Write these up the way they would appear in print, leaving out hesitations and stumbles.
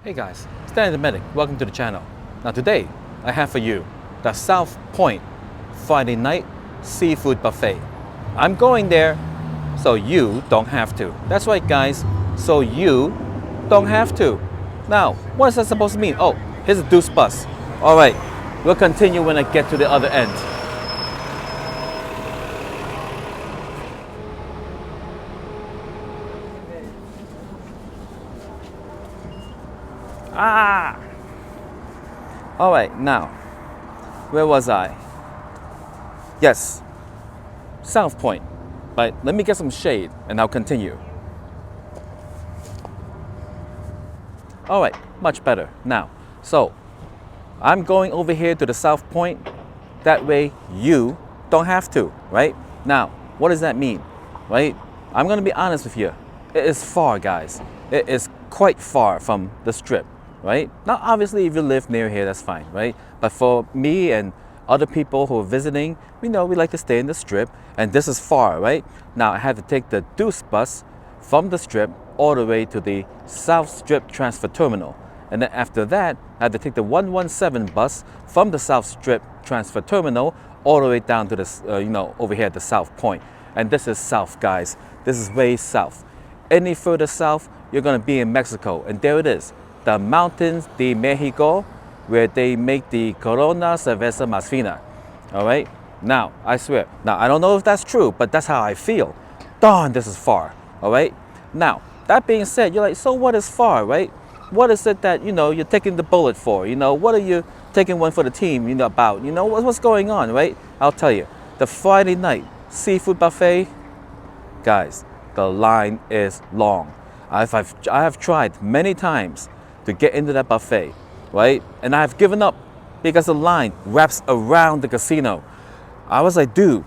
Hey guys, Stan the Medic, welcome to the channel. Now today, I have for you the South Point Friday night seafood buffet. I'm going there so you don't have to. That's right guys, so you don't have to. Now, what is that supposed to mean? Oh, here's a deuce bus. Alright, we'll continue when I get to the other end. All right, now, where was I? Yes, South Point. But let me get some shade and I'll continue. All right, much better. Now, so I'm going over here to the South Point. That way you don't have to, right? Now, what does that mean, right? I'm gonna be honest with you. It is far, guys. It is quite far from the Strip. Right? Now, obviously, if you live near here, that's fine, right? But for me and other people who are visiting, we like to stay in the Strip, and this is far, right? Now, I had to take the Deuce bus from the Strip all the way to the South Strip Transfer Terminal. And then after that, I had to take the 117 bus from the South Strip Transfer Terminal all the way down to the, over here at the South Point. And this is south, guys. This is way south. Any further south, you're gonna be in Mexico, and there it is. The mountains de Mexico, where they make the Corona Cerveza Más Fina. All right? Now, I swear. Now, I don't know if that's true, but that's how I feel. Darn, this is far. All right? Now, that being said, you're like, so what is far, right? What is it that, you're taking the bullet for? What are you taking one for the team, about? What's going on, right? I'll tell you. The Friday night seafood buffet, guys, the line is long. I have tried many times to get into that buffet, right? And I've given up because the line wraps around the casino. I was like, dude,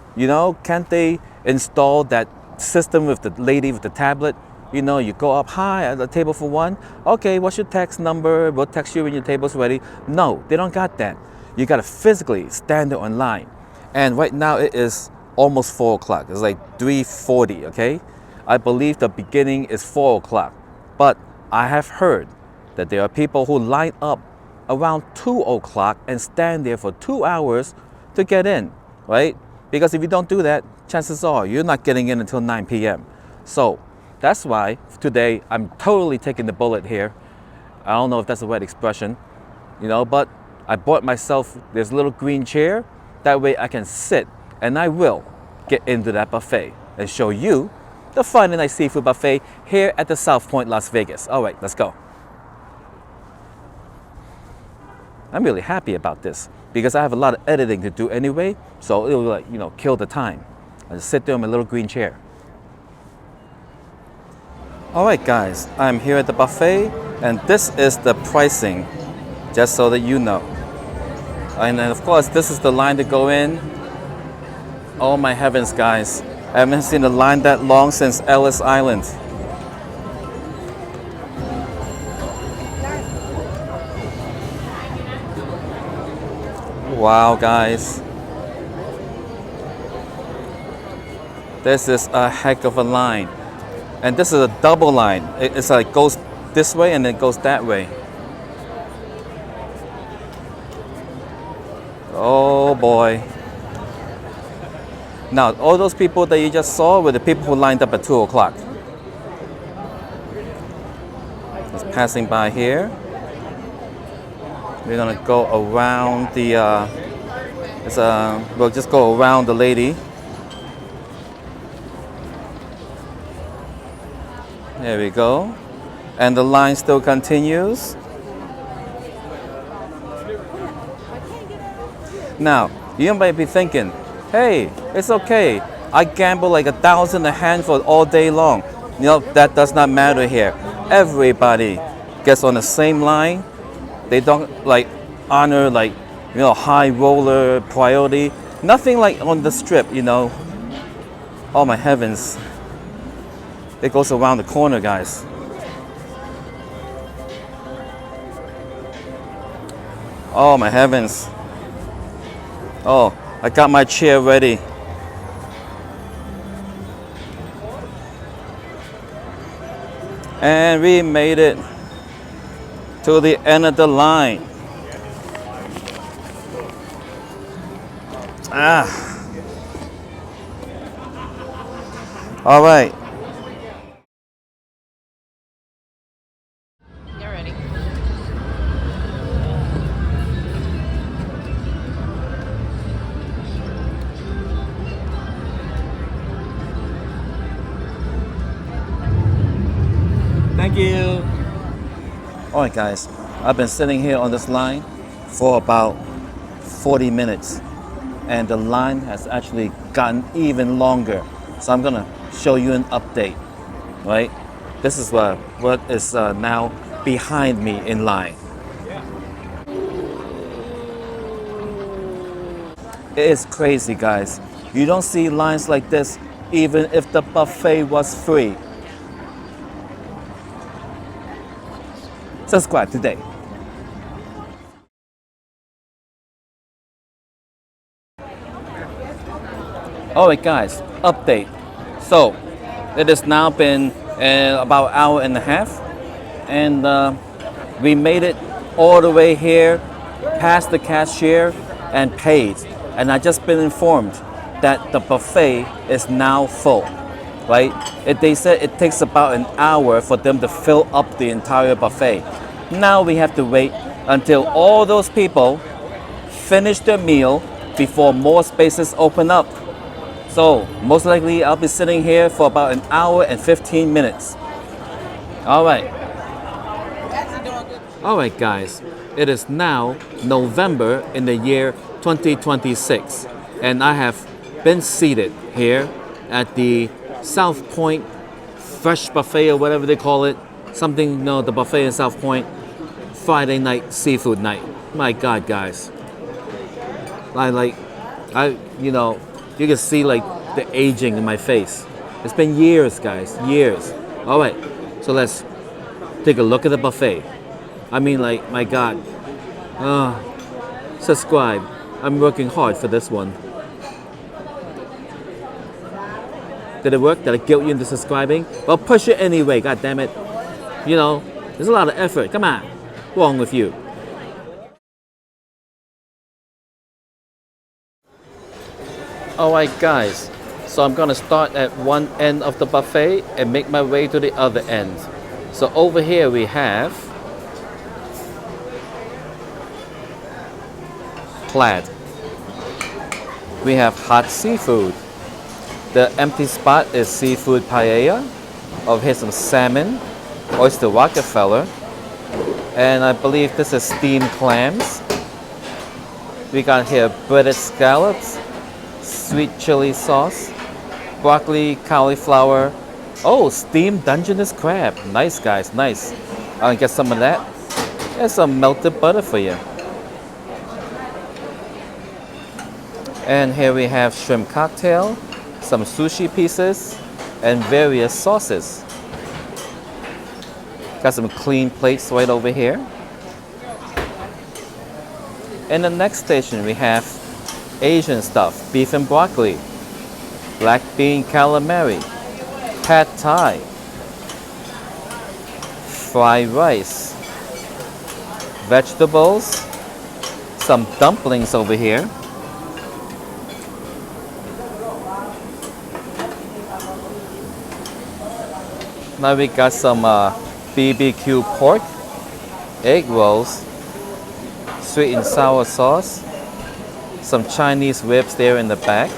can't they install that system with the lady with the tablet? You go up high at the table for one. Okay, what's your text number? We'll text you when your table's ready. No, they don't got that. You gotta physically stand there online. And right now it is almost 4 o'clock. It's like 3:40, okay? I believe the beginning is 4 o'clock. But I have heard that there are people who line up around 2 o'clock and stand there for 2 hours to get in, right? Because if you don't do that, chances are you're not getting in until 9 p.m. So that's why today I'm totally taking the bullet here. I don't know if that's the right expression, but I bought myself this little green chair. That way I can sit and I will get into that buffet and show you the Friday night seafood buffet here at the South Point, Las Vegas. All right, let's go. I'm really happy about this because I have a lot of editing to do anyway, so it'll kill the time. I just sit there in my little green chair. All right, guys, I'm here at the buffet, and this is the pricing, just so that you know. And then, of course, this is the line to go in. Oh my heavens, guys! I haven't seen a line that long since Ellis Island. Wow, guys. This is a heck of a line. And this is a double line. It's like goes this way and then goes that way. Oh boy. Now, all those people that you just saw were the people who lined up at 2 o'clock. Just passing by here. We're gonna go around the, we'll just go around the lady. There we go. And the line still continues. Now, you might be thinking, hey, it's okay. I gamble like 1,000 a hand for all day long. That does not matter here. Everybody gets on the same line. They don't honor high roller priority. Nothing like on the Strip, Oh my heavens. It goes around the corner, guys. Oh my heavens. Oh, I got my chair ready. And we made it. to the end of the line. All right. You're ready. Thank you. All right, guys. I've been sitting here on this line for about 40 minutes, and the line has actually gotten even longer. So I'm gonna show you an update, right? This is what is now behind me in line. It is crazy, guys. You don't see lines like this even if the buffet was free. Subscribe today. Alright guys, update. So, it has now been about an hour and a half, and we made it all the way here, past the cashier, and paid. And I just been informed that the buffet is now full, right? They said it takes about an hour for them to fill up the entire buffet. Now we have to wait until all those people finish their meal before more spaces open up. So most likely I'll be sitting here for about an hour and 15 minutes. All right. All right, guys. It is now November in the year 2026, and I have been seated here at the South Point Fresh Buffet or whatever they call it. Something, no, the buffet in South Point. Friday night seafood night. My God, guys. You can see like the aging in my face. It's been years, guys, years. All right, so let's take a look at the buffet. I mean, like, my God. Subscribe. I'm working hard for this one. Did it work? Did I guilt you into subscribing? Well, push it anyway, God damn it. You know, there's a lot of effort. Come on. What's wrong with you? Alright guys, so I'm gonna start at one end of the buffet and make my way to the other end. So over here we have plaid. We have hot seafood. The empty spot is seafood paella. Over here some salmon, oyster Rockefeller, and I believe this is steamed clams. We got here breaded scallops, sweet chili sauce, broccoli, cauliflower. Oh, steamed Dungeness crab. Nice, guys, nice. I'll get some of that. And some melted butter for you. And here we have shrimp cocktail, some sushi pieces, and various sauces. Got some clean plates right over here. In the next station we have Asian stuff, beef and broccoli, black bean calamari, pad thai, fried rice, vegetables, some dumplings over here, now we got some BBQ pork, egg rolls, sweet and sour sauce, some Chinese ribs there in the back,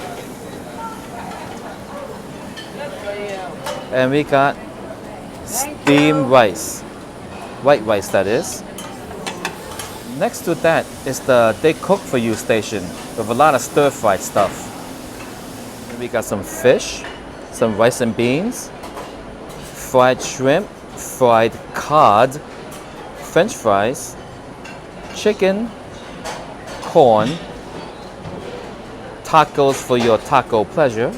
and we got steamed rice, white rice that is. Next to that is the they cook for you station with a lot of stir-fried stuff. We got some fish, some rice and beans, fried shrimp, fried cod, French fries, chicken, corn, tacos for your taco pleasure.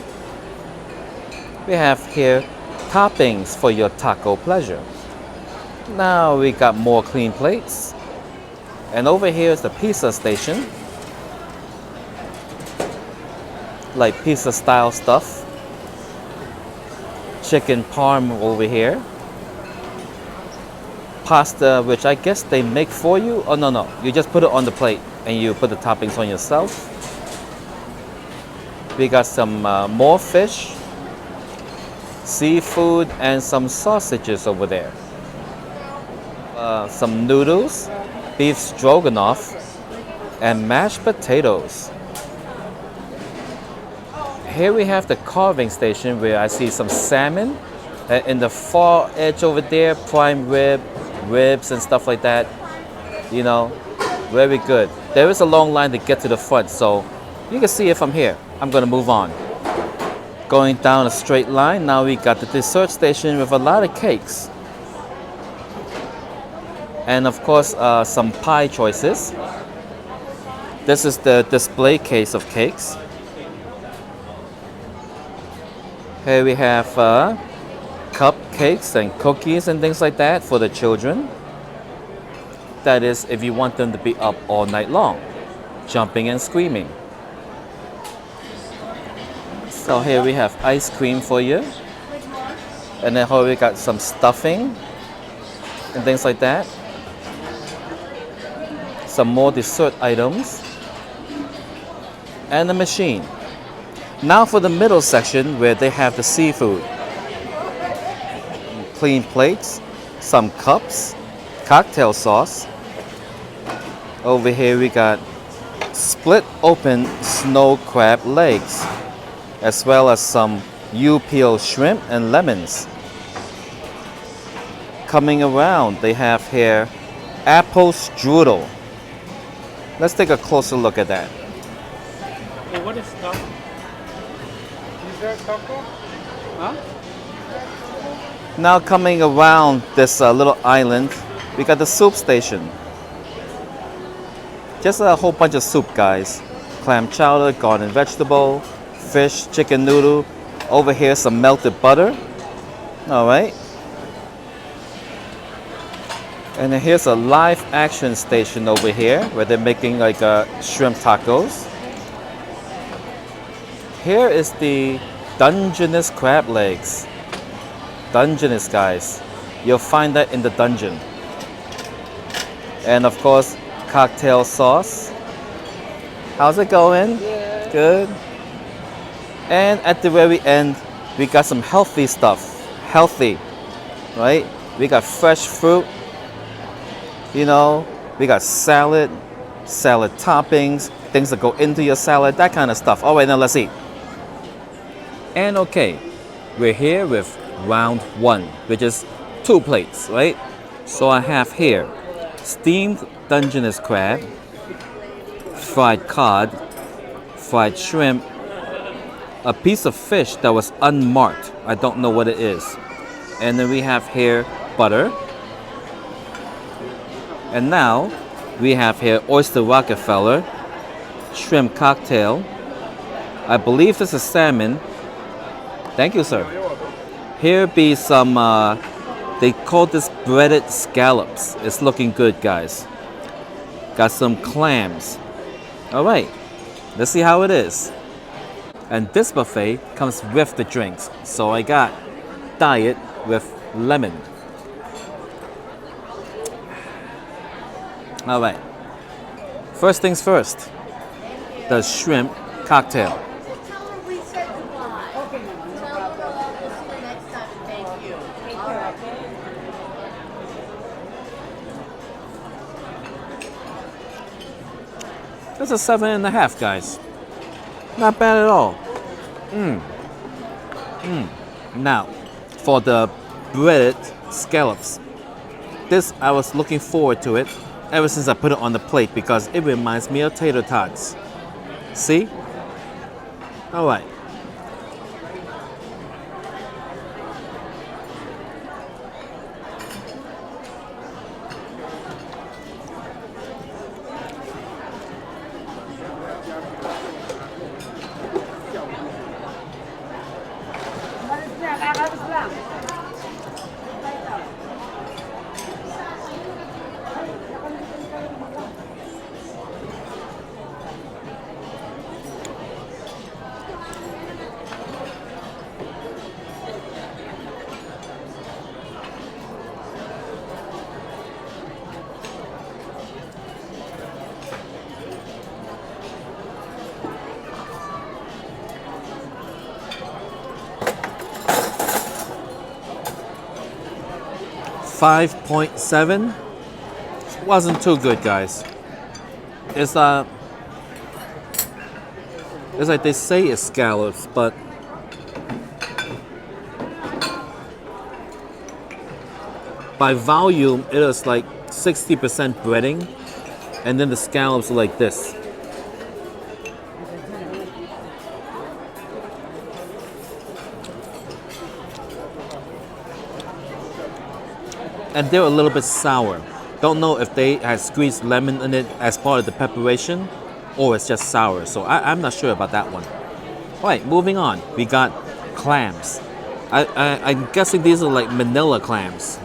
We have here toppings for your taco pleasure. Now we got more clean plates. And over here is the pizza station. Like pizza style stuff. Chicken parm over here. pasta, which I guess they make for you. Oh, no, no. You just put it on the plate and you put the toppings on yourself. We got some more fish, seafood, and some sausages over there. Some noodles, beef stroganoff, and mashed potatoes. Here we have the carving station where I see some salmon. In the far edge over there, prime ribs and stuff like that. You know, very good. There is a long line to get to the front, so you can see it from here. I'm gonna move on. Going down a straight line, now we got the dessert station with a lot of cakes. And of course, some pie choices. This is the display case of cakes. Here we have cupcakes and cookies and things like that for the children. That is, if you want them to be up all night long, jumping and screaming. So here we have ice cream for you. And then here we got some stuffing and things like that. Some more dessert items. And a machine. Now for the middle section where they have the seafood. Clean plates, some cups, cocktail sauce. Over here we got split open snow crab legs, as well as some U-peel shrimp and lemons. Coming around, they have here apple strudel. Let's take a closer look at that. So what is taco? Is there taco? Huh? Now coming around this little island, we got the soup station. Just a whole bunch of soup, guys. Clam chowder, garden vegetable, fish, chicken noodle. Over here, some melted butter. All right. And then here's a live action station over here where they're making like shrimp tacos. Here is the Dungeness crab legs. Dungeness, guys. You'll find that in the dungeon. And of course, cocktail sauce. How's it going? Yeah. Good. And at the very end, we got some healthy stuff. Healthy, right? We got fresh fruit. You know, we got salad toppings, things that go into your salad, that kind of stuff. All right, now let's eat. And okay, we're here with round one, which is 2 plates, right? So I have here steamed Dungeness crab, fried cod, fried shrimp, a piece of fish that was unmarked. I don't know what it is. And then we have here butter. And now we have here oyster Rockefeller, shrimp cocktail. I believe this is salmon. Thank you, sir. Here be some, they call this breaded scallops. It's looking good, guys. Got some clams. All right, let's see how it is. And this buffet comes with the drinks. So I got diet with lemon. All right, first things first, the shrimp cocktail. That's a 7.5, guys. Not bad at all. Now, for the breaded scallops. This, I was looking forward to it ever since I put it on the plate because it reminds me of tater tots. See? All right. 5.7. Wasn't too good, guys. It's like they say it's scallops, but by volume it is like 60% breading, and then the scallops are like this. And they're a little bit sour. Don't know if they had squeezed lemon in it as part of the preparation or it's just sour. So I'm not sure about that one. All right, moving on. We got clams. I'm guessing these are like manila clams.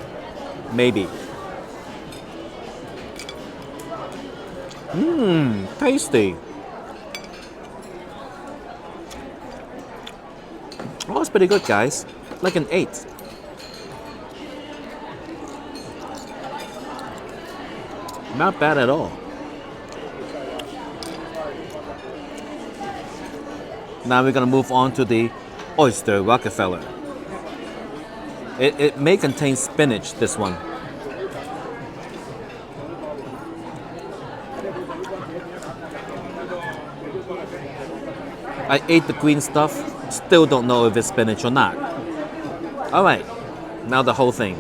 Maybe. Tasty. Oh, it's pretty good, guys. Like an 8. Not bad at all. Now we're gonna move on to the oyster Rockefeller. It may contain spinach, this one. I ate the green stuff, still don't know if it's spinach or not. All right, now the whole thing.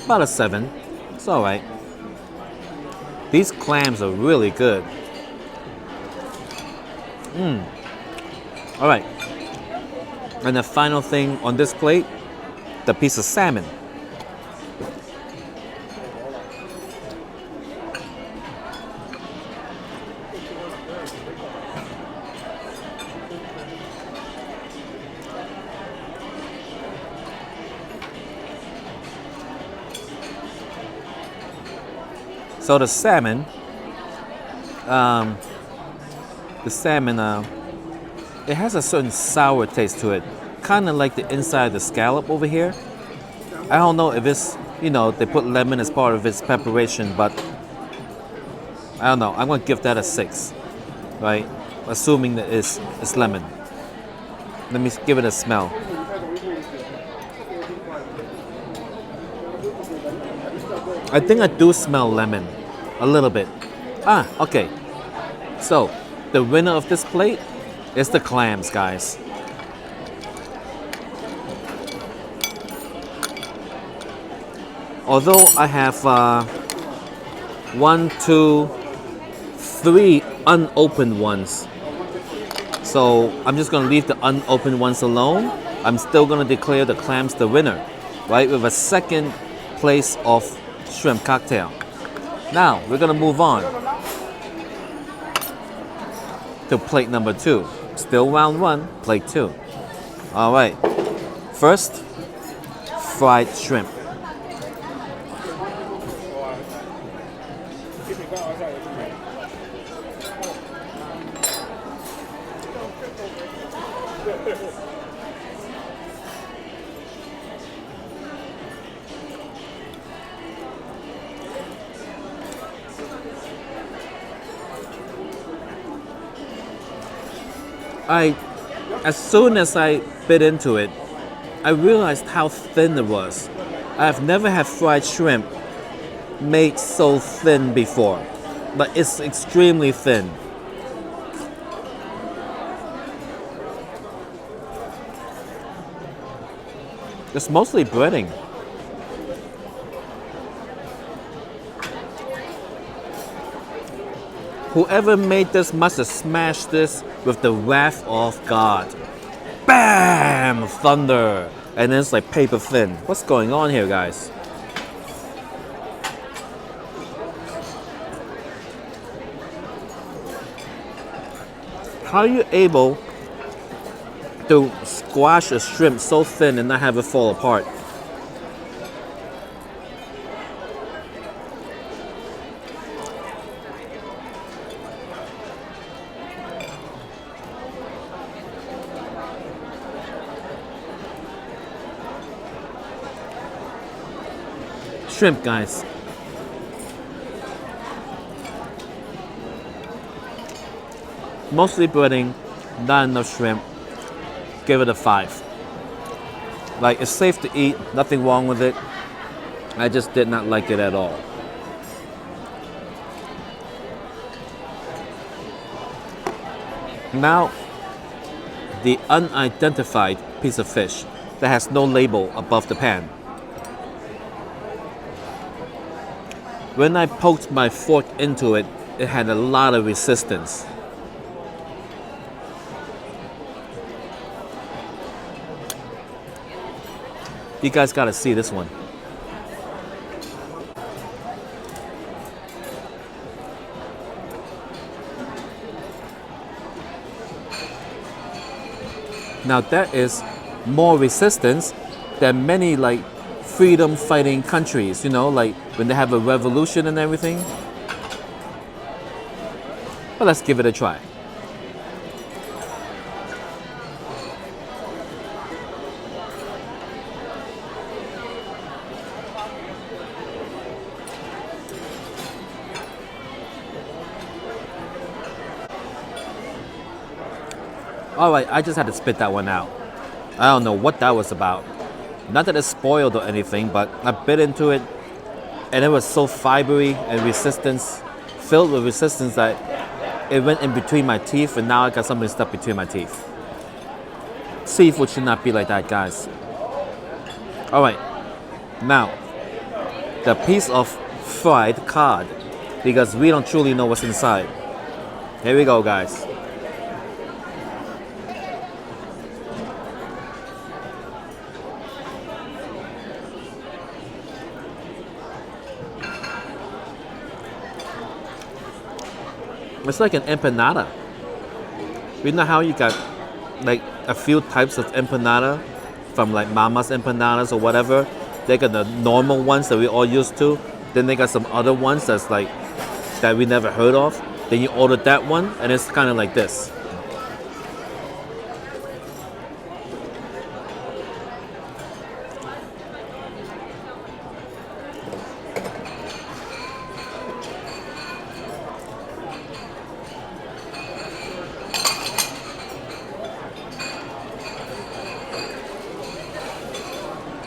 About a 7. It's all right. These clams are really good. All right. And the final thing on this plate, the piece of salmon. So the salmon, it has a certain sour taste to it, kind of like the inside of the scallop over here. I don't know if it's, they put lemon as part of its preparation, but I don't know. I'm gonna give that a 6, right? Assuming that it's lemon. Let me give it a smell. I think I do smell lemon, a little bit. Okay. So, the winner of this plate is the clams, guys. Although I have 1, 2, 3 unopened ones. So I'm just gonna leave the unopened ones alone. I'm still gonna declare the clams the winner, right? With a second place of shrimp cocktail. Now we're gonna move on to plate number 2. Still round 1, plate 2. All right. First, fried shrimp. As soon as I bit into it, I realized how thin it was. I have never had fried shrimp made so thin before, but it's extremely thin. It's mostly breading. Whoever made this must have smashed this with the wrath of God. Bam! Thunder! And then it's like paper thin. What's going on here, guys? How are you able to squash a shrimp so thin and not have it fall apart? Shrimp, guys. Mostly breading, not enough shrimp. Give it a 5. Like, it's safe to eat, nothing wrong with it. I just did not like it at all. Now, the unidentified piece of fish that has no label above the pan. When I poked my fork into it, it had a lot of resistance. You guys gotta see this one. Now that is more resistance than many like freedom fighting countries, you know, like when they have a revolution and everything. But let's give it a try. All right, I just had to spit that one out. I don't know what that was about. Not that it's spoiled or anything, but I bit into it and it was so fibery and filled with resistance that it went in between my teeth and now I got something stuck between my teeth. Seafood should not be like that, guys. All right, now the piece of fried cod, because we don't truly know what's inside. Here we go, guys. It's like an empanada. You know how you got like a few types of empanada from like Mama's empanadas or whatever? They got the normal ones that we all used to. Then they got some other ones that's like that we never heard of. Then you order that one and it's kind of like this.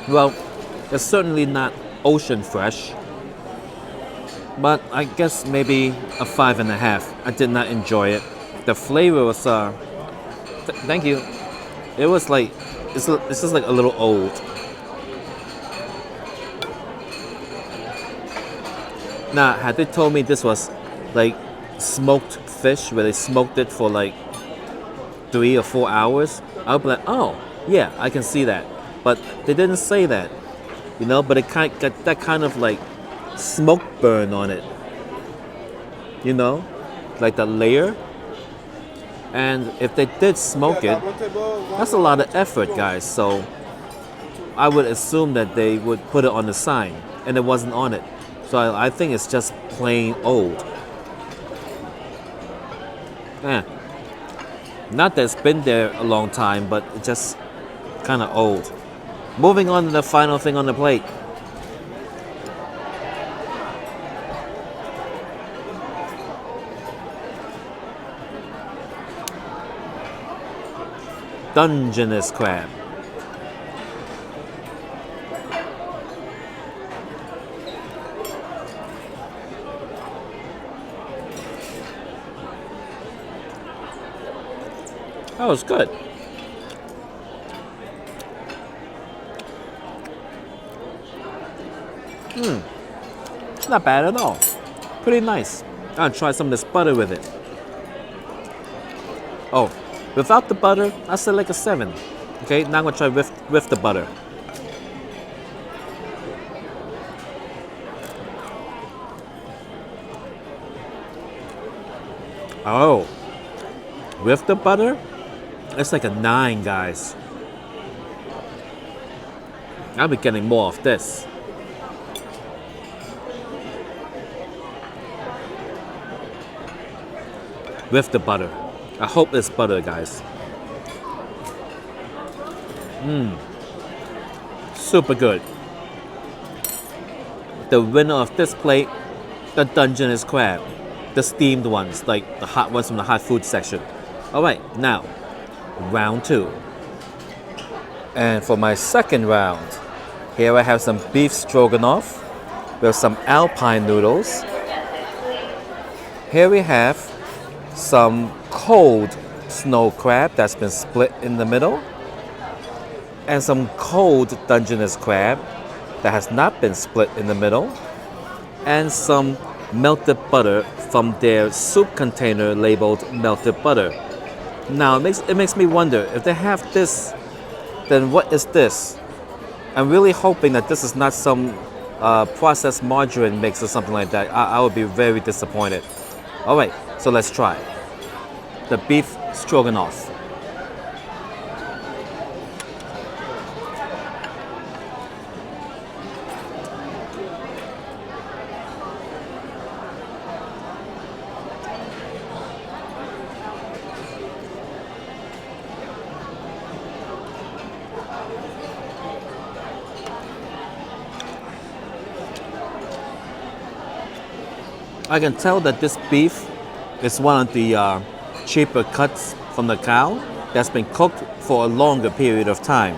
Well, it's certainly not ocean fresh, but I guess maybe a 5.5. I did not enjoy it. The flavor was, thank you. It was like, it's just like a little old. Now, had they told me this was like smoked fish, where they smoked it for like 3 or 4 hours, I would be like, oh, yeah, I can see that. But they didn't say that, you know, but it kind of got that kind of like smoke burn on it, you know, like the layer. And if they did smoke it, that's a lot of effort, guys. So I would assume that they would put it on the sign, and it wasn't on it. So I think it's just plain old. Yeah. Not that it's been there a long time, but it's just kind of old. Moving on to the final thing on the plate. Dungeness crab. That was good. Not bad at all. Pretty nice. I'll try some of this butter with it. Oh, without the butter, I said like a 7. Okay, now I'm gonna try with the butter. Oh, with the butter, it's like a 9, guys. I'll be getting more of this. With the butter. I hope it's butter, guys. Super good. The winner of this plate, the Dungeness crab. the steamed ones, like the hot ones from the hot food section. All right, now, round 2. And for my second round, here I have some beef stroganoff with some alpine noodles. Here we have some cold snow crab that's been split in the middle, and some cold Dungeness crab that has not been split in the middle, and some melted butter from their soup container labeled melted butter. Now it makes me wonder, if they have this, then what is this? I'm really hoping that this is not some processed margarine mix or something like that. I would be very disappointed. All right, so let's try the beef stroganoff. I can tell that this beef is one of the cheaper cuts from the cow that's been cooked for a longer period of time.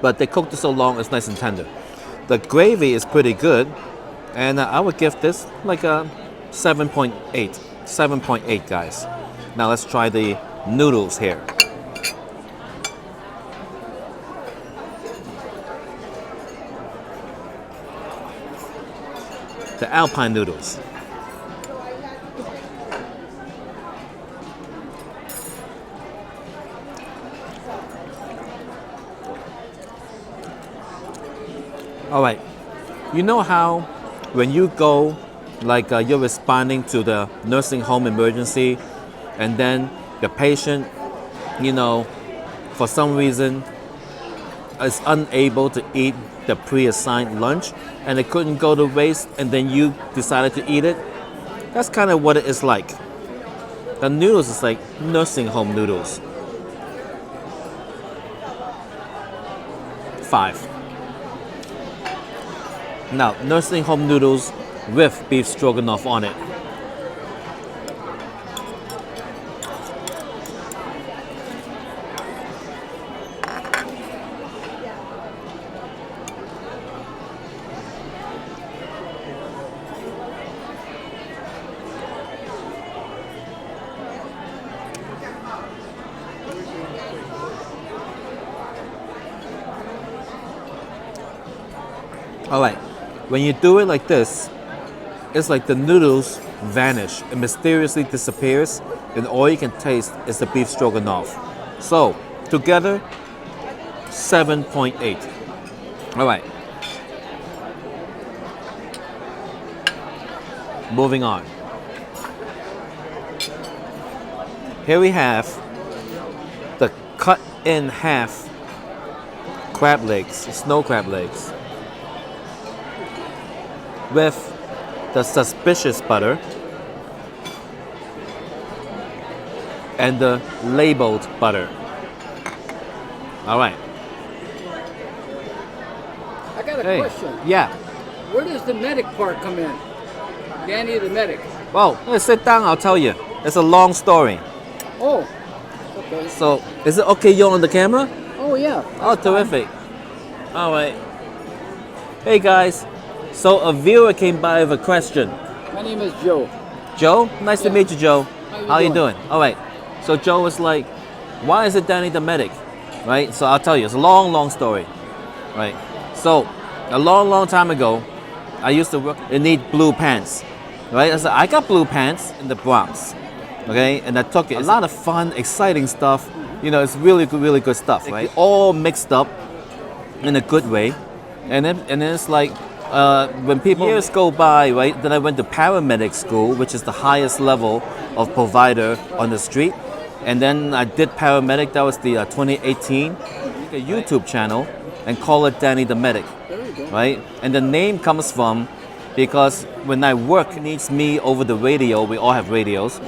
But they cooked it so long, it's nice and tender. The gravy is pretty good, and I would give this like a 7.8. 7.8, guys. Now let's try the noodles here. The alpine noodles. All right, you know how when you go, like you're responding to the nursing home emergency, and then the patient, you know, for some reason is unable to eat the pre-assigned lunch and it couldn't go to waste, and then you decided to eat it? That's kind of what it is like. The noodles is like nursing home noodles. 5. Now, nursing home noodles with beef stroganoff on it. All right, when you do it like this, it's like the noodles vanish. It mysteriously disappears, and all you can taste is the beef stroganoff. So, together, 7.8. All right. Moving on. Here we have the cut in half crab legs, snow crab legs, with the suspicious butter and the labeled butter. All right. I got a question. Yeah. Where does the medic part come in? Danny the medic. Well, let's sit down, I'll tell you. It's a long story. Oh, okay. So, is it okay you're on the camera? Oh, yeah. Oh, terrific. All right. Hey, guys. So, a viewer came by with a question. My name is Joe. Joe? Nice to meet you, Joe. How you doing? All right. So, Joe was like, why is it Danny the medic? Right? So, I'll tell you. It's a long, long story. Right? So, a long, long time ago, I used to work in Need Blue Pants. Right? I said, I got blue pants in the Bronx. Okay? And I took it. A lot of fun, exciting stuff. You know, it's really good stuff, right? All mixed up in a good way. And then it's like, when years go by, right, then I went to paramedic school, which is the highest level of provider on the street. And then I did paramedic, that was the 2018, a YouTube channel, and call it Danny the Medic, right? And the name comes from, because when I work needs me over the radio, we all have radios,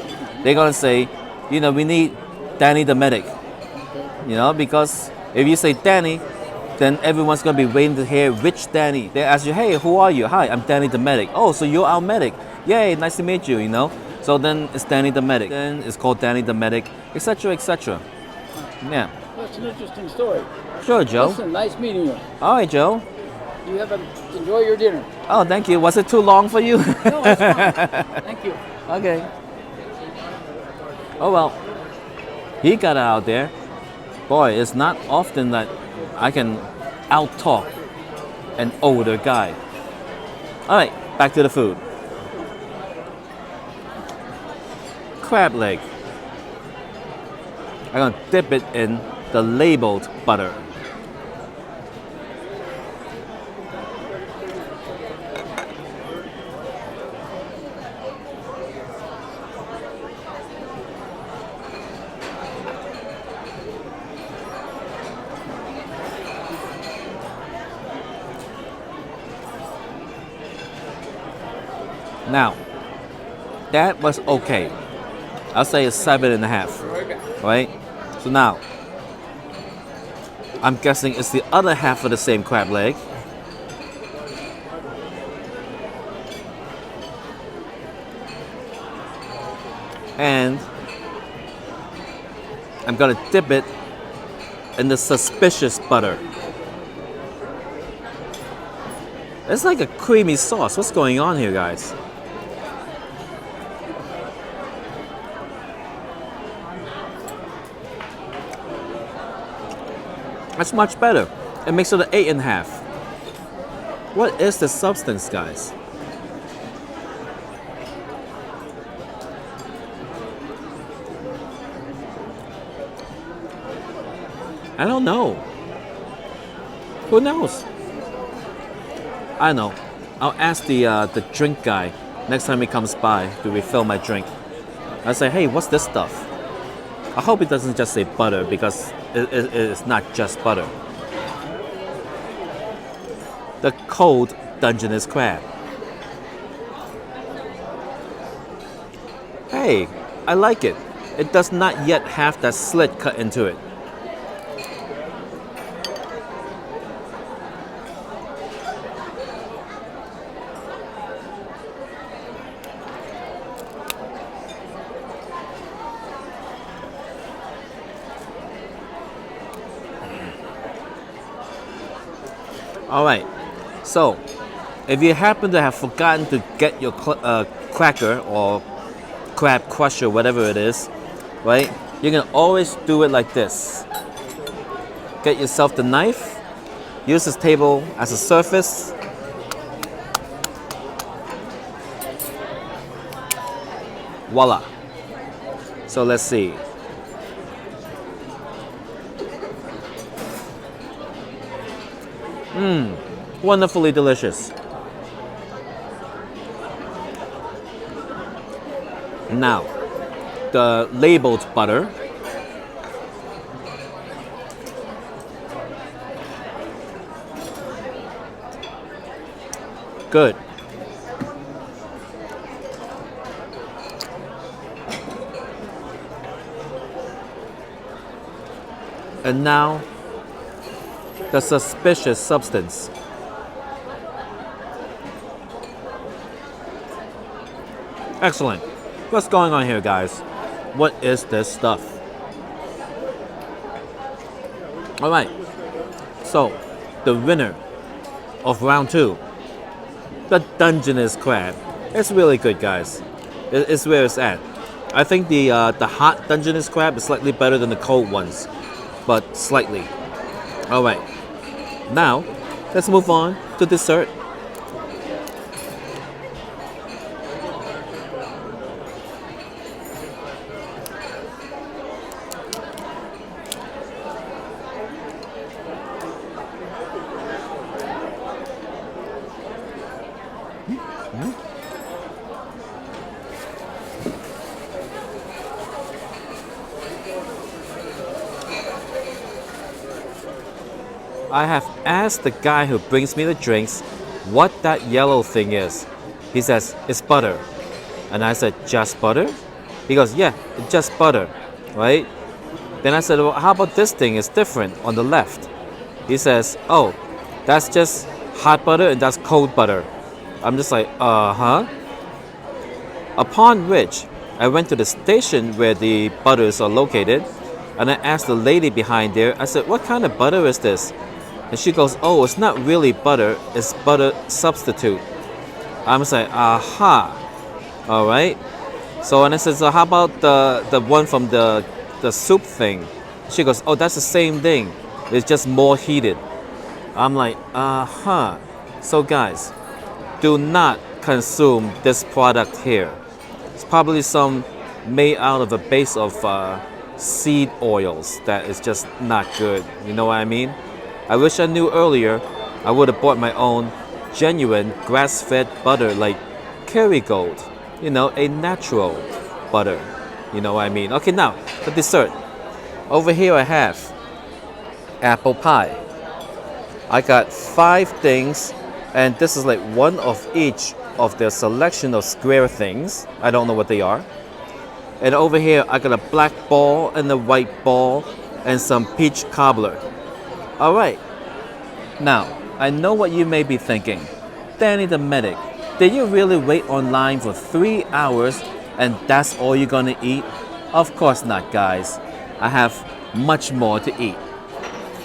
they're gonna say, you know, we need Danny the medic. You know, because if you say Danny, then everyone's gonna be waiting to hear which Danny. They ask you, hey, who are you? Hi, I'm Danny the medic. Oh, so you're our medic. Yay, nice to meet you, you know? So then it's Danny the medic. Then it's called Danny the medic, etc., etc. Yeah. That's an interesting story. Sure, Joe. Listen, nice meeting you. All right, Joe. You enjoy your dinner. Oh, thank you. Was it too long for you? No, it's fine. Thank you. Okay. Oh well. He got it out there. Boy, it's not often that I can out-talk an older guy. All right, back to the food. Crab leg. I'm gonna dip it in the labeled butter. Now, that was okay. I'll say it's 7.5, right? So now, I'm guessing it's the other half of the same crab leg. And I'm gonna dip it in the suspicious butter. It's like a creamy sauce. What's going on here, guys? That's much better. It makes it an 8.5. What is the substance, guys? I don't know. Who knows? I know. I'll ask the drink guy next time he comes by to refill my drink. I say, hey, what's this stuff? I hope it doesn't just say butter because it's not just butter. The cold Dungeness crab. Hey, I like it. It does not yet have that slit cut into it. All right, so if you happen to have forgotten to get your cracker or crab crusher, whatever it is, right, you can always do it like this. Get yourself the knife, use this table as a surface. Voila. So let's see. Wonderfully delicious. Now, the labeled butter. Good. And now, the suspicious substance. Excellent. What's going on here, guys? What is this stuff? All right. So, the winner of round 2, the Dungeness crab. It's really good, guys. It's where it's at. I think the hot Dungeness crab is slightly better than the cold ones, but slightly. All right. Now, let's move on to dessert. I have asked the guy who brings me the drinks what that yellow thing is. He says, it's butter. And I said, just butter? He goes, yeah, it's just butter, right? Then I said, well, how about this thing? It's different on the left. He says, oh, that's just hot butter and that's cold butter. I'm just like, uh-huh. Upon which, I went to the station where the butters are located, and I asked the lady behind there, I said, what kind of butter is this? And she goes, oh, it's not really butter, it's butter substitute. I'm just like, aha. All right. So, and I said, so how about the one from the soup thing? She goes, oh, that's the same thing. It's just more heated. I'm like, uh-huh. So guys, do not consume this product here. It's probably some made out of a base of seed oils that is just not good. You know what I mean? I wish I knew earlier. I would have bought my own genuine grass-fed butter like Kerrygold. You know, a natural butter. You know what I mean? Okay, now, the dessert. Over here I have apple pie. I got 5 things, and this is like one of each of their selection of square things. I don't know what they are. And over here I got a black ball and a white ball and some peach cobbler. All right. Now, I know what you may be thinking. Danny the medic, did you really wait online for 3 hours and that's all you're gonna eat? Of course not, guys. I have much more to eat.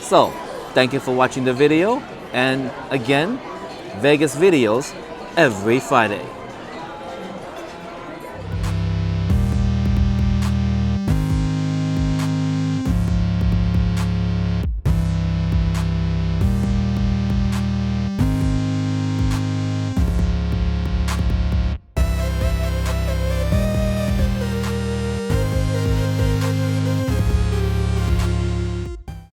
So, thank you for watching the video, and again, Vegas videos every Friday.